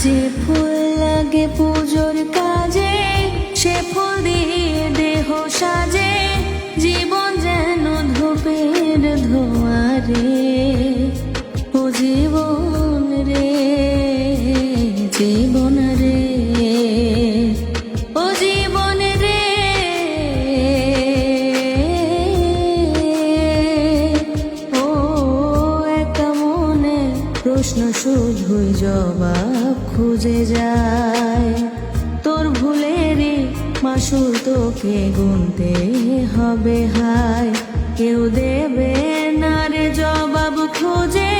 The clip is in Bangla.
যে ফুল লাগে পুজোর কাজে, সে ফুল দিয়ে দেহ সাজে, জীবন যেন ধূপের ধোঁয়ারে। ও জীবন রে, জীবন রে, ও জীবন রে। ও একা মনে প্রশ্ন শুধুই জবাব খুঁজে যায়। তোর ভুলেরই মাসুল তোকে গুনতে হবে হায়, কেউ দেবে না রে জবাব খুঁজে।